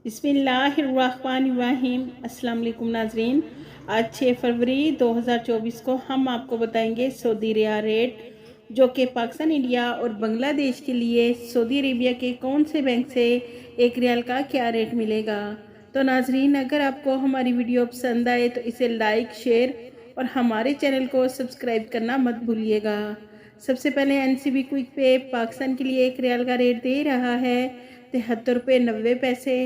बिस्मिल्लाहिर्रहमानिर्रहीम। अस्सलाम वालेकुम नाजरीन। आज 6 फरवरी 2024 को हम आपको बताएंगे सऊदी रियाल रेट, जो कि पाकिस्तान, इंडिया और बांग्लादेश के लिए सऊदी अरेबिया के कौन से बैंक से एक रियाल का क्या रेट मिलेगा। तो नाजरीन, अगर आपको हमारी वीडियो पसंद आए तो इसे लाइक, शेयर और हमारे चैनल को सब्सक्राइब करना मत भूलिएगा। सबसे पहले NCB क्विक पे पाकिस्तान के लिए एक रियाल का रेट दे रहा है 73 रुपये 90 पैसे।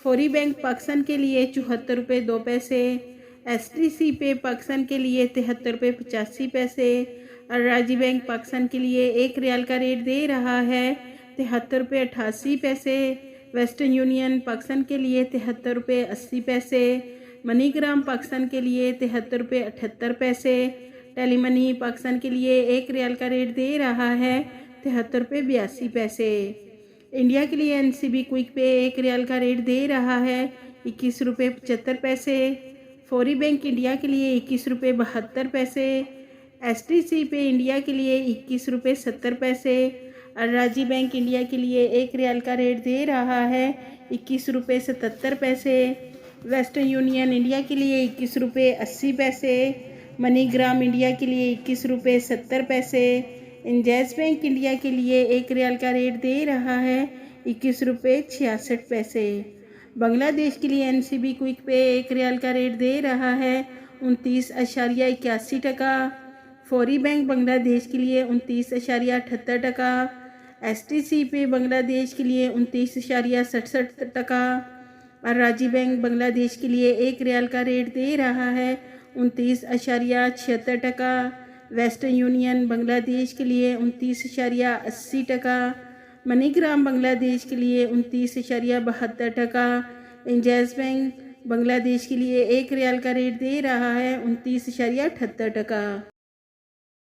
फौरी बैंक पाकिस्तान के लिए 74 रुपये 2 पैसे। STC पे पाकिस्तान के लिए 73 रुपये 85 पैसे। और राजी बैंक पाकिस्तान के लिए एक रियाल का रेट दे रहा है 73 रुपये 88 पैसे। वेस्टर्न यूनियन पाकिस्तान के लिए 73 रुपये 80 पैसे। मनीग्राम पाकिस्तान के लिए 73 रुपये 78 पैसे। टेलीमनी पाकिस्तान के लिए एक रियाल का रेट दे रहा है 73 रुपये 82 पैसे। इंडिया के लिए NCB क्विक पे एक रियाल का रेट दे रहा है 21 रुपये 75 पैसे। फौरी बैंक इंडिया के लिए 21 रुपये 72 पैसे। STC पे इंडिया के लिए 21 रुपये 70 पैसे। और राजी बैंक इंडिया के लिए एक रियाल का रेट दे रहा है 21 रुपये 77 पैसे। वेस्टर्न यूनियन इंडिया के लिए 21 रुपये 80 पैसे। मनीग्राम इंडिया के लिए 21 रुपये 70 पैसे। इंजैस बैंक इंडिया के लिए एक रियाल का रेट दे रहा है 21 रुपये 66 पैसे। बांग्लादेश के लिए NCB क्विक पे एक रियाल का रेट दे रहा है 29.81 टका। फौरी बैंक बांग्लादेश के लिए 29.78 टका। STC पे बांग्लादेश के लिए 29.67 टका। और राजी बैंक बांग्लादेश के लिए एक रियाल का रेट दे रहा है 29.76 टका। वेस्टर्न यूनियन बांग्लादेश के लिए 29.80 टका। मनीग्राम बांग्लादेश के लिए 29.72 टका। इंजैस बैंक बांग्लादेश के लिए एक रियाल का रेट दे रहा है 29.78 टका।